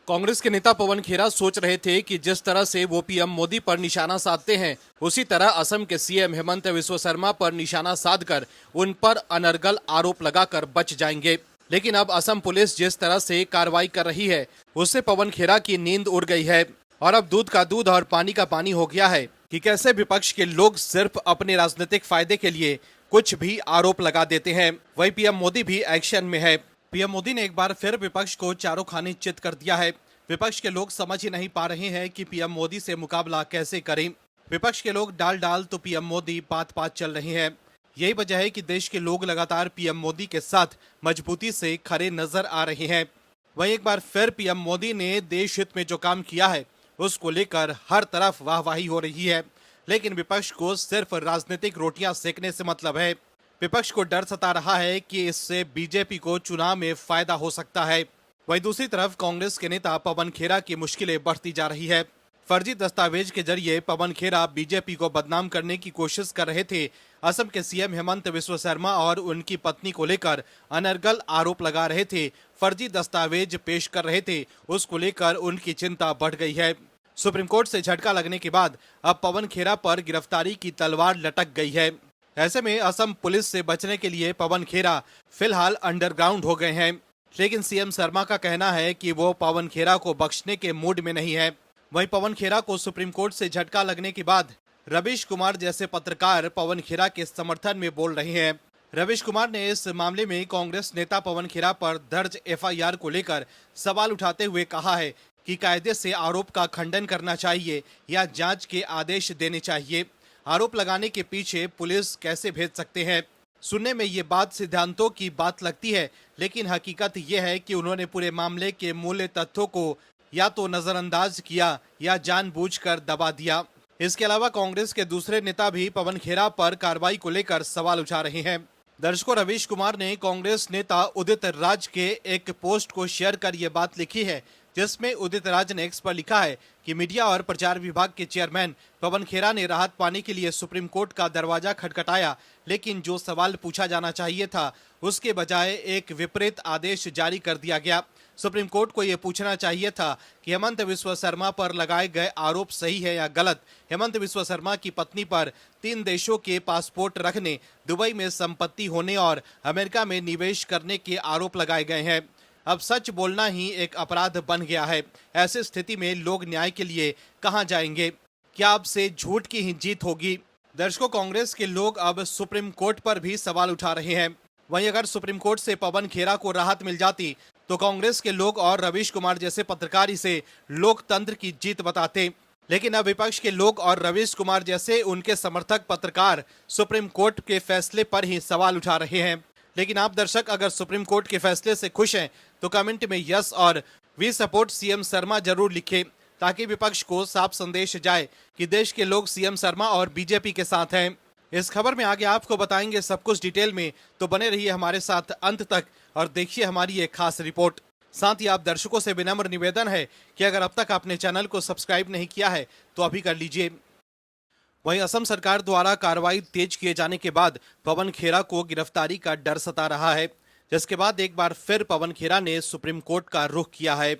कांग्रेस के नेता पवन खेरा सोच रहे थे कि जिस तरह से वो पीएम मोदी पर निशाना साधते हैं, उसी तरह असम के सीएम हेमंत बिस्वा शर्मा पर निशाना साधकर उन पर अनर्गल आरोप लगाकर बच जाएंगे। लेकिन अब असम पुलिस जिस तरह से कार्रवाई कर रही है, उससे पवन खेरा की नींद उड़ गई है और अब दूध का दूध और पानी का पानी हो गया है कि कैसे विपक्ष के लोग सिर्फ अपने राजनीतिक फायदे के लिए कुछ भी आरोप लगा देते हैं। वही पीएम मोदी भी एक्शन में है। पीएम मोदी ने एक बार फिर विपक्ष को चारों खाने चित कर दिया है। विपक्ष के लोग समझ ही नहीं पा रहे हैं कि पीएम मोदी से मुकाबला कैसे करें। विपक्ष के लोग डाल डाल तो पीएम मोदी बात बात चल रहे हैं। यही वजह है कि देश के लोग लगातार पीएम मोदी के साथ मजबूती से खड़े नजर आ रहे हैं। वहीं एक बार फिर पीएम मोदी ने देश हित में जो काम किया है, उसको लेकर हर तरफ वाहवाही हो रही है। लेकिन विपक्ष को सिर्फ राजनीतिक रोटियां सेकने से मतलब है। विपक्ष को डर सता रहा है कि इससे बीजेपी को चुनाव में फायदा हो सकता है। वहीं दूसरी तरफ कांग्रेस के नेता पवन खेरा की मुश्किलें बढ़ती जा रही है। फर्जी दस्तावेज के जरिए पवन खेरा बीजेपी को बदनाम करने की कोशिश कर रहे थे। असम के सीएम हेमंत बिस्वा शर्मा और उनकी पत्नी को लेकर अनर्गल आरोप लगा रहे थे, फर्जी दस्तावेज पेश कर रहे थे। उसको लेकर उनकी चिंता बढ़ गई है। सुप्रीम कोर्ट से झटका लगने के बाद अब पवन खेरा पर गिरफ्तारी की तलवार लटक गई है। ऐसे में असम पुलिस से बचने के लिए पवन खेरा फिलहाल अंडरग्राउंड हो गए हैं। लेकिन सीएम शर्मा का कहना है कि वो पवन खेरा को बख्शने के मूड में नहीं है। वहीं पवन खेरा को सुप्रीम कोर्ट से झटका लगने के बाद रवीश कुमार जैसे पत्रकार पवन खेरा के समर्थन में बोल रहे हैं। रवीश कुमार ने इस मामले में कांग्रेस नेता पवन खेरा पर दर्ज एफआईआर को लेकर सवाल उठाते हुए कहा है कि कायदे से आरोप का खंडन करना चाहिए या जांच के आदेश देने चाहिए। आरोप लगाने के पीछे पुलिस कैसे भेज सकते हैं? सुनने में ये बात सिद्धांतों की बात लगती है, लेकिन हकीकत यह है कि उन्होंने पूरे मामले के मूल तथ्यों को या तो नजरअंदाज किया या जानबूझकर दबा दिया। इसके अलावा कांग्रेस के दूसरे नेता भी पवन खेरा पर कार्रवाई को लेकर सवाल उठा रहे हैं। दर्शकों, रवीश कुमार ने कांग्रेस नेता उदित राज के एक पोस्ट को शेयर कर ये बात लिखी है, जिसमें उदित राज ने एक्स पर लिखा है कि मीडिया और प्रचार विभाग के चेयरमैन पवन खेरा ने राहत पाने के लिए सुप्रीम कोर्ट का दरवाजा खटखटाया, लेकिन जो सवाल पूछा जाना चाहिए था उसके बजाय एक विपरीत आदेश जारी कर दिया गया। सुप्रीम कोर्ट को यह पूछना चाहिए था कि हेमंत बिस्वा शर्मा पर लगाए गए आरोप सही है या गलत। हेमंत बिस्वा शर्मा की पत्नी पर 3 देशों के पासपोर्ट रखने, दुबई में संपत्ति होने और अमेरिका में निवेश करने के आरोप लगाए गए हैं। अब सच बोलना ही एक अपराध बन गया है। ऐसी स्थिति में लोग न्याय के लिए कहां जाएंगे? क्या अब से झूठ की ही जीत होगी? दर्शकों, कांग्रेस के लोग अब सुप्रीम कोर्ट पर भी सवाल उठा रहे हैं। वहीं अगर सुप्रीम कोर्ट से पवन खेरा को राहत मिल जाती तो कांग्रेस के लोग और रवीश कुमार जैसे पत्रकार इसे लोकतंत्र की जीत बताते। लेकिन अब विपक्ष के लोग और रवीश कुमार जैसे उनके समर्थक पत्रकार सुप्रीम कोर्ट के फैसले पर ही सवाल उठा रहे हैं। लेकिन आप दर्शक अगर सुप्रीम कोर्ट के फैसले से खुश हैं तो कमेंट में यस और वी सपोर्ट सीएम शर्मा जरूर लिखें, ताकि विपक्ष को साफ संदेश जाए कि देश के लोग सीएम शर्मा और बीजेपी के साथ हैं। इस खबर में आगे आपको बताएंगे सब कुछ डिटेल में, तो बने रहिए हमारे साथ अंत तक और देखिए हमारी ये खास रिपोर्ट। साथ ही आप दर्शकों से विनम्र निवेदन है कि अगर अब तक आपने चैनल को सब्सक्राइब नहीं किया है तो अभी कर लीजिए। वहीं असम सरकार द्वारा कार्रवाई तेज किए जाने के बाद पवन खेरा को गिरफ्तारी का डर सता रहा है, जिसके बाद एक बार फिर पवन खेरा ने सुप्रीम कोर्ट का रुख किया है।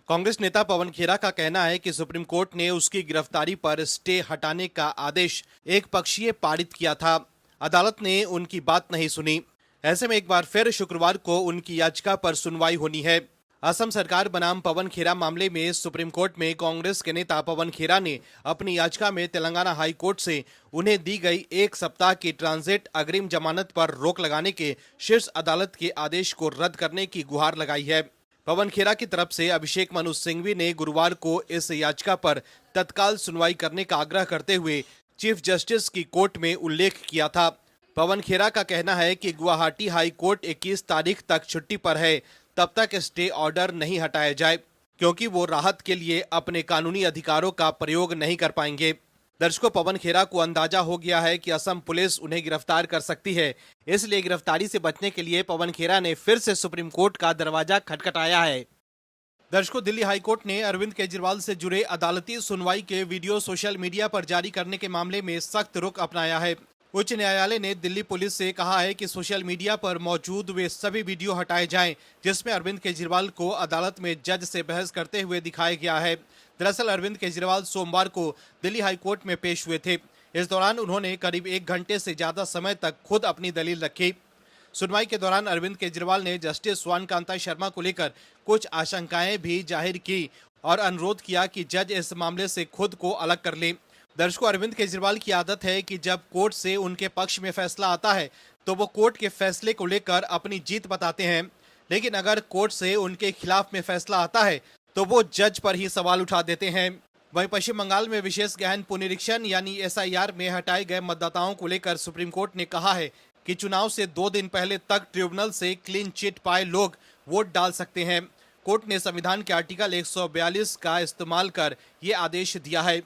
कांग्रेस नेता पवन खेरा का कहना है कि सुप्रीम कोर्ट ने उसकी गिरफ्तारी पर स्टे हटाने का आदेश एक पक्षीय पारित किया था। अदालत ने उनकी बात नहीं सुनी। ऐसे में एक बार फिर शुक्रवार को उनकी याचिका पर सुनवाई होनी है। असम सरकार बनाम पवन खेरा मामले में सुप्रीम कोर्ट में कांग्रेस के नेता पवन खेरा ने अपनी याचिका में तेलंगाना हाई कोर्ट से उन्हें दी गई 1 सप्ताह की ट्रांजिट अग्रिम जमानत पर रोक लगाने के शीर्ष अदालत के आदेश को रद्द करने की गुहार लगाई है। पवन खेरा की तरफ से अभिषेक मनु सिंघवी ने गुरुवार को इस याचिका पर तत्काल सुनवाई करने का आग्रह करते हुए चीफ जस्टिस की कोर्ट में उल्लेख किया था। पवन खेरा का कहना है कि गुवाहाटी हाई कोर्ट 21 तारीख तक छुट्टी पर है, तब तक स्टे ऑर्डर नहीं हटाया जाए, क्योंकि वो राहत के लिए अपने कानूनी अधिकारों का प्रयोग नहीं कर पाएंगे। दर्शकों, पवन खेरा को अंदाजा हो गया है कि असम पुलिस उन्हें गिरफ्तार कर सकती है, इसलिए गिरफ्तारी से बचने के लिए पवन खेरा ने फिर से सुप्रीम कोर्ट का दरवाजा खटखटाया है। दर्शकों, दिल्ली हाईकोर्ट ने अरविंद केजरीवाल से जुड़े अदालती सुनवाई के वीडियो सोशल मीडिया पर जारी करने के मामले में सख्त रुख अपनाया है। उच्च न्यायालय ने दिल्ली पुलिस से कहा है कि सोशल मीडिया पर मौजूद वे सभी वीडियो हटाए जाएं जिसमें अरविंद केजरीवाल को अदालत में जज से बहस करते हुए दिखाया गया है। दरअसल अरविंद केजरीवाल सोमवार को दिल्ली हाईकोर्ट में पेश हुए थे। इस दौरान उन्होंने करीब 1 घंटे से ज्यादा समय तक खुद अपनी दलील रखी। सुनवाई के दौरान अरविंद केजरीवाल ने जस्टिस स्वान कांता शर्मा को लेकर कुछ आशंकाएं भी जाहिर की और अनुरोध किया कि जज इस मामले से खुद को अलग कर लें। दर्शकों, अरविंद केजरीवाल की आदत है कि जब कोर्ट से उनके पक्ष में फैसला आता है तो वो कोर्ट के फैसले को लेकर अपनी जीत बताते हैं, लेकिन अगर कोर्ट से उनके खिलाफ में फैसला आता है तो वो जज पर ही सवाल उठा देते हैं। वहीं पश्चिम बंगाल में विशेष गहन पुनरीक्षण यानी एसआईआर में हटाए गए मतदाताओं को लेकर सुप्रीम कोर्ट ने कहा है कि चुनाव से 2 दिन पहले तक ट्रिब्यूनल से क्लीन चिट पाए लोग वोट डाल सकते हैं। कोर्ट ने संविधान के आर्टिकल 142 का इस्तेमाल कर ये आदेश दिया है।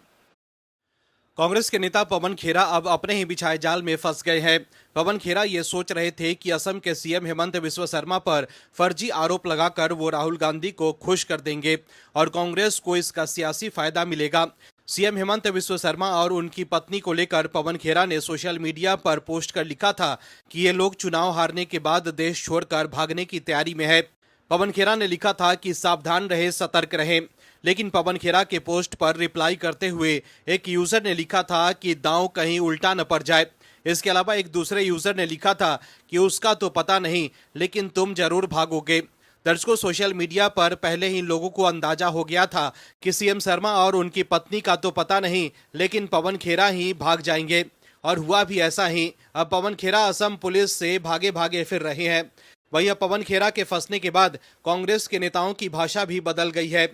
कांग्रेस के नेता पवन खेरा अब अपने ही बिछाए जाल में फंस गए हैं। पवन खेरा ये सोच रहे थे कि असम के सीएम हेमंत बिस्वा शर्मा पर फर्जी आरोप लगाकर वो राहुल गांधी को खुश कर देंगे और कांग्रेस को इसका सियासी फायदा मिलेगा। सीएम हेमंत बिस्वा शर्मा और उनकी पत्नी को लेकर पवन खेरा ने सोशल मीडिया पर पोस्ट कर लिखा था कि ये लोग चुनाव हारने के बाद देश छोड़कर भागने की तैयारी में है। पवन खेरा ने लिखा था कि सावधान रहे, सतर्क रहें। लेकिन पवन खेरा के पोस्ट पर रिप्लाई करते हुए एक यूजर ने लिखा था कि दांव कहीं उल्टा न पड़ जाए। इसके अलावा एक दूसरे यूजर ने लिखा था कि उसका तो पता नहीं लेकिन तुम जरूर भागोगे। दर्शकों, सोशल मीडिया पर पहले ही लोगों को अंदाजा हो गया था कि सीएम शर्मा और उनकी पत्नी का तो पता नहीं लेकिन पवन खेरा ही भाग जाएंगे, और हुआ भी ऐसा ही। अब पवन खेरा असम पुलिस से भागे भागे फिर रहे हैं। वहीं अब पवन खेरा के फंसने के बाद कांग्रेस के नेताओं की भाषा भी बदल गई है।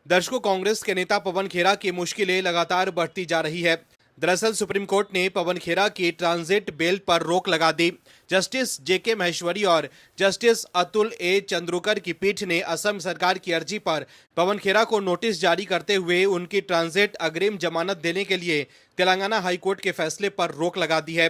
दर्शकों, कांग्रेस के नेता पवन खेरा की मुश्किलें लगातार बढ़ती जा रही है। दरअसल सुप्रीम कोर्ट ने पवन खेरा की ट्रांजिट बेल पर रोक लगा दी। जस्टिस जेके महेश्वरी और जस्टिस अतुल ए चंद्रोकर की पीठ ने असम सरकार की अर्जी पर पवन खेरा को नोटिस जारी करते हुए उनकी ट्रांजिट अग्रिम जमानत देने के लिए तेलंगाना हाईकोर्ट के फैसले पर रोक लगा दी है।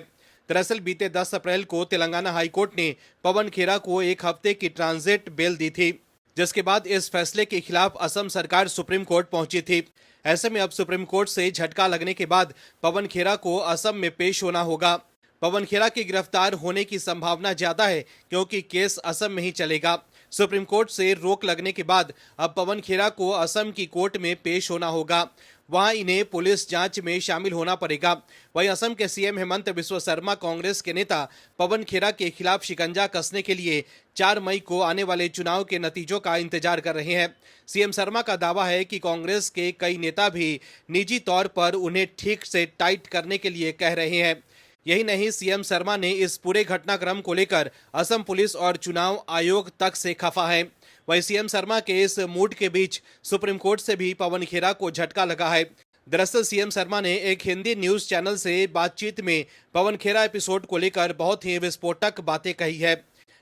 दरअसल बीते 10 अप्रैल को तेलंगाना हाईकोर्ट ने पवन खेरा को 1 हफ्ते की ट्रांजिट बेल दी थी, जिसके बाद इस फैसले के खिलाफ असम सरकार सुप्रीम कोर्ट पहुंची थी। ऐसे में अब सुप्रीम कोर्ट से झटका लगने के बाद पवन खेरा को असम में पेश होना होगा। पवन खेरा के गिरफ्तार होने की संभावना ज्यादा है क्योंकि केस असम में ही चलेगा। सुप्रीम कोर्ट से रोक लगने के बाद अब पवन खेरा को असम की कोर्ट में पेश होना होगा। वहां इन्हें पुलिस जांच में शामिल होना पड़ेगा। वहीं असम के सीएम हेमंत बिस्वा शर्मा कांग्रेस के नेता पवन खेरा के खिलाफ शिकंजा कसने के लिए 4 मई को आने वाले चुनाव के नतीजों का इंतजार कर रहे हैं। सीएम शर्मा का दावा है कि कांग्रेस के कई नेता भी निजी तौर पर उन्हें ठीक से टाइट करने के लिए कह रहे हैं। यही नहीं, सीएम शर्मा ने इस पूरे घटनाक्रम को लेकर असम पुलिस और चुनाव आयोग तक से खफा है। वहीं सीएम शर्मा के इस मूड के बीच सुप्रीम कोर्ट से भी पवन खेरा को झटका लगा है। दरअसल सीएम शर्मा ने एक हिंदी न्यूज चैनल से बातचीत में पवन खेरा एपिसोड को लेकर बहुत ही विस्फोटक बातें कही है।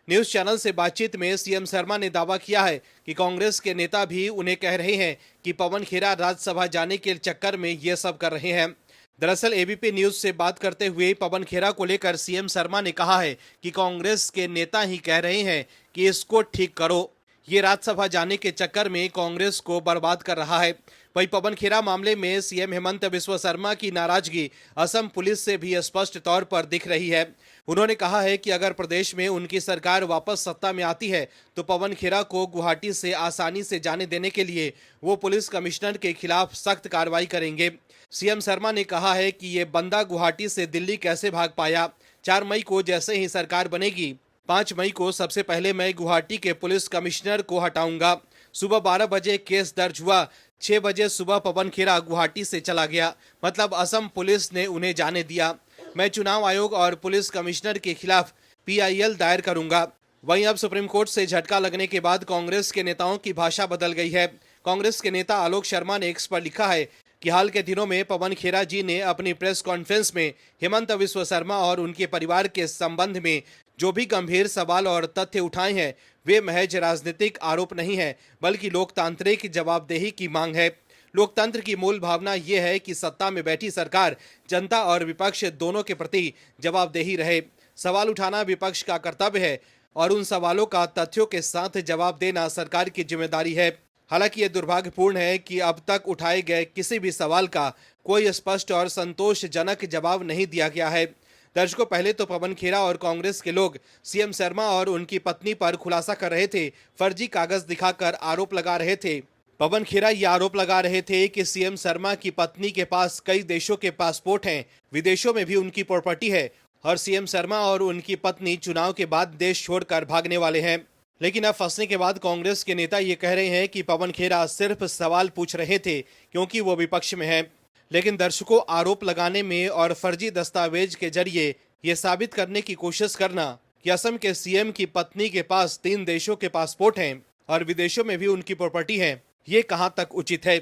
न्यूज चैनल से बातचीत में सीएम शर्मा ने दावा किया है कि कांग्रेस के नेता भी उन्हें कह रहे हैं कि पवन खेरा राज्यसभा जाने के चक्कर में ये सब कर रहे हैं। दरअसल एबीपी न्यूज से बात करते हुए पवन खेरा को लेकर सीएम शर्मा ने कहा है कि कांग्रेस के नेता ही कह रहे हैं कि इसको ठीक करो, ये राज्यसभा जाने के चक्कर में कांग्रेस को बर्बाद कर रहा है। वहीं पवन खेरा मामले में सीएम हेमंत बिस्वा शर्मा की नाराजगी असम पुलिस से भी स्पष्ट तौर पर दिख रही है। उन्होंने कहा है कि अगर प्रदेश में उनकी सरकार वापस सत्ता में आती है तो पवन खेरा को गुवाहाटी से आसानी से जाने देने के लिए वो पुलिस कमिश्नर के खिलाफ सख्त कार्रवाई करेंगे। सीएम शर्मा ने कहा है कि ये बंदा गुवाहाटी से दिल्ली कैसे भाग पाया। 4 मई को जैसे ही सरकार बनेगी, 5 मई को सबसे पहले मैं गुवाहाटी के पुलिस कमिश्नर को हटाऊंगा। सुबह 12 बजे केस दर्ज हुआ, 6 बजे सुबह पवन खेरा गुवाहाटी से चला गया, मतलब असम पुलिस ने उन्हें जाने दिया। मैं चुनाव आयोग और पुलिस कमिश्नर के खिलाफ PIL दायर करूंगा। वहीं अब सुप्रीम कोर्ट से झटका लगने के बाद कांग्रेस के नेताओं की भाषा बदल गई है। कांग्रेस के नेता आलोक शर्मा ने एक्स पर लिखा है कि हाल के दिनों में पवन खेरा जी ने अपनी प्रेस कॉन्फ्रेंस में हेमंत बिस्वा शर्मा और उनके परिवार के संबंध में जो भी गंभीर सवाल और तथ्य उठाए हैं वे महज राजनीतिक आरोप नहीं है बल्कि लोकतांत्रिक जवाबदेही की मांग है। लोकतंत्र की मूल भावना ये है कि सत्ता में बैठी सरकार जनता और विपक्ष दोनों के प्रति जवाबदेही रहे। सवाल उठाना विपक्ष का कर्तव्य है और उन सवालों का तथ्यों के साथ जवाब देना सरकार की जिम्मेदारी है। हालांकि ये दुर्भाग्यपूर्ण है कि अब तक उठाए गए किसी भी सवाल का कोई स्पष्ट और संतोषजनक जवाब नहीं दिया गया है। दर्शकों, पहले तो पवन खेरा और कांग्रेस के लोग सीएम शर्मा और उनकी पत्नी पर खुलासा कर रहे थे, फर्जी कागज दिखाकर आरोप लगा रहे थे। पवन खेरा ये आरोप लगा रहे थे कि सीएम शर्मा की पत्नी के पास कई देशों के पासपोर्ट हैं, विदेशों में भी उनकी प्रॉपर्टी है और सीएम शर्मा और उनकी पत्नी चुनाव के बाद देश छोड़कर भागने वाले हैं। लेकिन अब फंसने के बाद कांग्रेस के नेता ये कह रहे हैं कि पवन खेरा सिर्फ सवाल पूछ रहे थे क्योंकि वो विपक्ष में है। लेकिन दर्शकों, आरोप लगाने में और फर्जी दस्तावेज के जरिए ये साबित करने की कोशिश करना कि असम के सीएम की पत्नी के पास 3 देशों के पासपोर्ट हैं और विदेशों में भी उनकी प्रॉपर्टी है, ये कहां तक उचित है।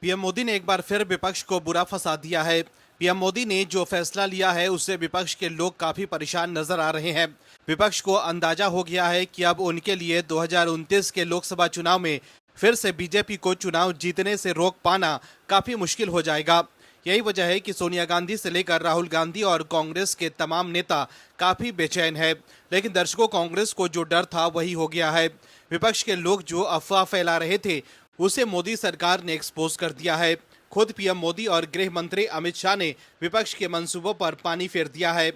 पीएम मोदी ने एक बार फिर विपक्ष को बुरा फंसा दिया है। पीएम मोदी ने जो फैसला लिया है उससे विपक्ष के लोग काफी परेशान नजर आ रहे हैं। विपक्ष को अंदाजा हो गया है कि अब उनके लिए 2029 के लोकसभा चुनाव में फिर से बीजेपी को चुनाव जीतने से रोक पाना काफी मुश्किल हो जाएगा। यही वजह है कि सोनिया गांधी से लेकर राहुल गांधी और कांग्रेस के तमाम नेता काफी बेचैन है। लेकिन दर्शकों, कांग्रेस को जो डर था वही हो गया है। विपक्ष के लोग जो अफवाह फैला रहे थे उसे मोदी सरकार ने एक्सपोज कर दिया है। खुद पीएम मोदी और गृह मंत्री अमित शाह ने विपक्ष के मंसूबों पर पानी फेर दिया है।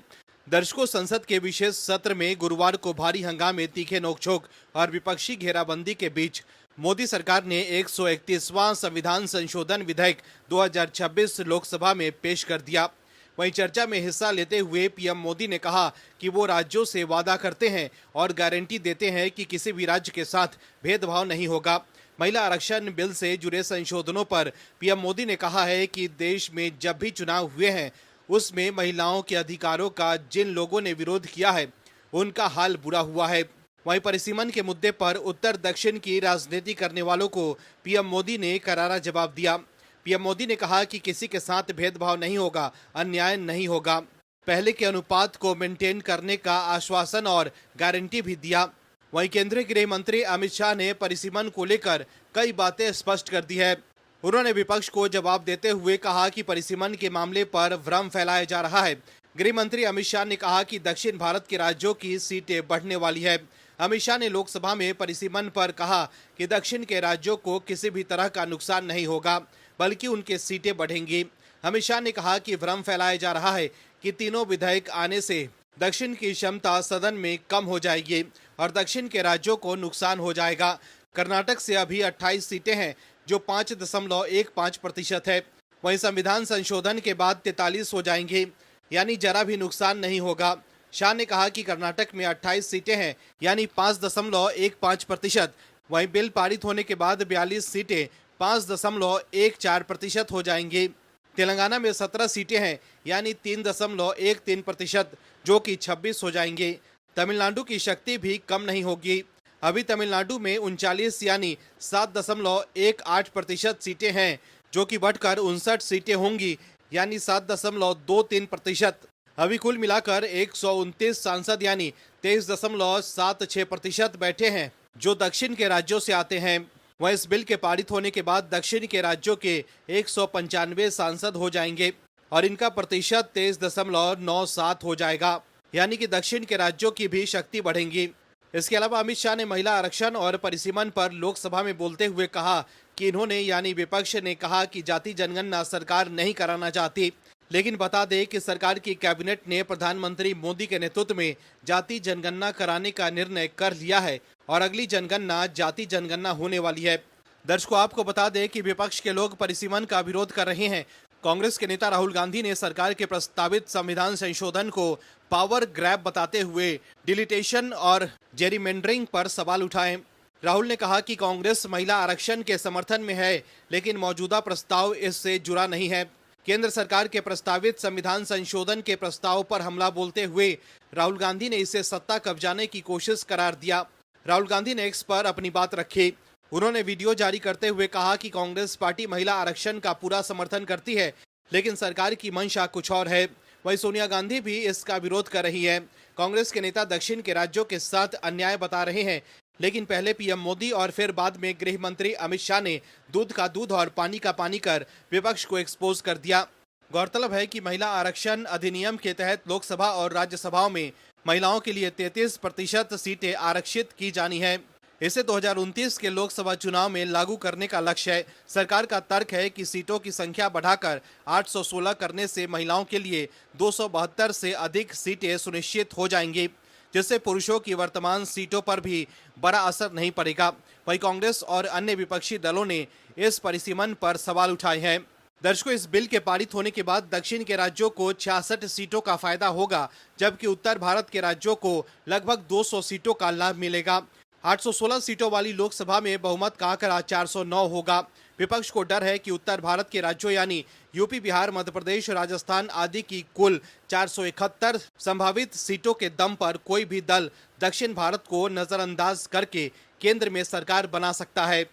दर्शकों, संसद के विशेष सत्र में गुरुवार को भारी हंगामे, तीखे नोकझोंक और विपक्षी घेराबंदी के बीच मोदी सरकार ने 131वां संविधान संशोधन विधेयक 2026 लोकसभा में पेश कर दिया। वहीं चर्चा में हिस्सा लेते हुए पीएम मोदी ने कहा कि वो राज्यों से वादा करते हैं और गारंटी देते हैं कि किसी भी राज्य के साथ भेदभाव नहीं होगा। महिला आरक्षण बिल से जुड़े संशोधनों पर पीएम मोदी ने कहा है कि देश में जब भी चुनाव हुए हैं उसमें महिलाओं के अधिकारों का जिन लोगों ने विरोध किया है उनका हाल बुरा हुआ है। वहीं परिसीमन के मुद्दे पर उत्तर दक्षिण की राजनीति करने वालों को पीएम मोदी ने करारा जवाब दिया। पीएम मोदी ने कहा कि किसी के साथ भेदभाव नहीं होगा, अन्याय नहीं होगा। पहले के अनुपात को मेंटेन करने का आश्वासन और गारंटी भी दिया। वहीं केंद्रीय गृह मंत्री अमित शाह ने परिसीमन को लेकर कई बातें स्पष्ट कर दी है। उन्होंने विपक्ष को जवाब देते हुए कहा कि परिसीमन के मामले पर भ्रम फैलाया जा रहा है। गृह मंत्री अमित शाह ने कहा कि दक्षिण भारत के राज्यों की सीटें बढ़ने वाली है। अमित शाह ने लोकसभा में परिसीमन पर कहा कि दक्षिण के राज्यों को किसी भी तरह का नुकसान नहीं होगा, बल्कि उनकी सीटें बढ़ेंगी। अमित शाह ने कहा कि भ्रम फैलाया जा रहा है कि तीनों विधेयक आने से दक्षिण की क्षमता सदन में कम हो जाएगी और दक्षिण के राज्यों को नुकसान हो जाएगा। कर्नाटक से अभी 28 सीटें हैं जो 5.15% है। वहीं संविधान संशोधन के बाद 43 हो जाएंगी, यानी जरा भी नुकसान नहीं होगा। शाह ने कहा कि कर्नाटक में 28 सीटें हैं, यानी 5.15%। वहीं बिल पारित होने के बाद 42 सीटें 5.14% हो जाएंगी। तेलंगाना में 17 सीटें हैं, यानी 3.13%, जो कि 26 हो जाएंगे। तमिलनाडु की शक्ति भी कम नहीं होगी। अभी तमिलनाडु में 39 यानी 7.18% सीटें हैं, जो कि बढ़कर 59 सीटें होंगी, यानी 7.23%। अभी कुल मिलाकर 129 सांसद यानी 23.76% बैठे हैं, जो दक्षिण के राज्यों से आते हैं। वह इस बिल के पारित होने के बाद दक्षिण के राज्यों के 195 सांसद हो जाएंगे और इनका प्रतिशत 23.97 हो जाएगा, यानी कि दक्षिण के राज्यों की भी शक्ति बढ़ेगी। इसके अलावा अमित शाह ने महिला आरक्षण और परिसीमन पर लोकसभा में बोलते हुए कहा कि इन्होंने यानी विपक्ष ने कहा कि जाति जनगणना सरकार नहीं कराना चाहती, लेकिन बता दें कि सरकार की कैबिनेट ने प्रधानमंत्री मोदी के नेतृत्व में जाति जनगणना कराने का निर्णय कर लिया है और अगली जनगणना जाति जनगणना होने वाली है। दर्शकों, आपको बता दें कि विपक्ष के लोग परिसीमन का विरोध कर रहे हैं। कांग्रेस के नेता राहुल गांधी ने सरकार के प्रस्तावित संविधान संशोधन को पावर ग्रैब बताते हुए डिलीटेशन और जेरीमेंडरिंग पर सवाल उठाए। राहुल ने कहा कि कांग्रेस महिला आरक्षण के समर्थन में है, लेकिन मौजूदा प्रस्ताव इससे जुड़ा नहीं है। केंद्र सरकार के प्रस्तावित संविधान संशोधन के प्रस्ताव पर हमला बोलते हुए राहुल गांधी ने इसे सत्ता कब्जाने की कोशिश करार दिया। राहुल गांधी ने एक्स पर अपनी बात रखी। उन्होंने वीडियो जारी करते हुए कहा कि कांग्रेस पार्टी महिला आरक्षण का पूरा समर्थन करती है, लेकिन सरकार की मंशा कुछ और है। वहीं सोनिया गांधी भी इसका विरोध कर रही है। कांग्रेस के नेता दक्षिण के राज्यों के साथ अन्याय बता रहे हैं, लेकिन पहले पीएम मोदी और फिर बाद में गृह मंत्री अमित शाह ने दूध का दूध और पानी का पानी कर विपक्ष को एक्सपोज कर दिया। गौरतलब है कि महिला आरक्षण अधिनियम के तहत लोकसभा और राज्यसभाओं में महिलाओं के लिए 33% सीटें आरक्षित की जानी है। इसे 2029 के लोकसभा चुनाव में लागू करने का लक्ष्य है। सरकार का तर्क है कि सीटों की संख्या बढ़ाकर 816 करने से महिलाओं के लिए 272 से अधिक सीटें सुनिश्चित हो जाएंगी, जिससे पुरुषों की वर्तमान सीटों पर भी बड़ा असर नहीं पड़ेगा। वहीं कांग्रेस और अन्य विपक्षी दलों ने इस परिसीमन पर सवाल उठाए हैं। दर्शकों, इस बिल के पारित होने के बाद दक्षिण के राज्यों को 66 सीटों का फायदा होगा, जबकि उत्तर भारत के राज्यों को लगभग 200 सीटों का लाभ मिलेगा। 816 सीटों वाली लोकसभा में बहुमत का आंकड़ा 409 होगा। विपक्ष को डर है कि उत्तर भारत के राज्यों यानी यूपी, बिहार, मध्य प्रदेश, राजस्थान आदि की कुल 471 संभावित सीटों के दम पर कोई भी दल दक्षिण भारत को नजरअंदाज करके केंद्र में सरकार बना सकता है।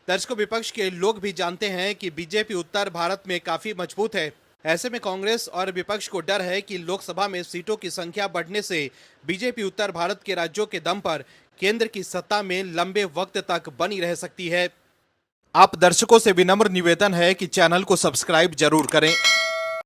दर्शकों, विपक्ष के लोग भी जानते हैं कि बीजेपी उत्तर भारत में काफी मजबूत है। ऐसे में कांग्रेस और विपक्ष को डर है कि लोकसभा में सीटों की संख्या बढ़ने से बीजेपी उत्तर भारत के राज्यों के दम पर केंद्र की सत्ता में लंबे वक्त तक बनी रह सकती है। आप दर्शकों से विनम्र निवेदन है कि चैनल को सब्सक्राइब जरूर करें।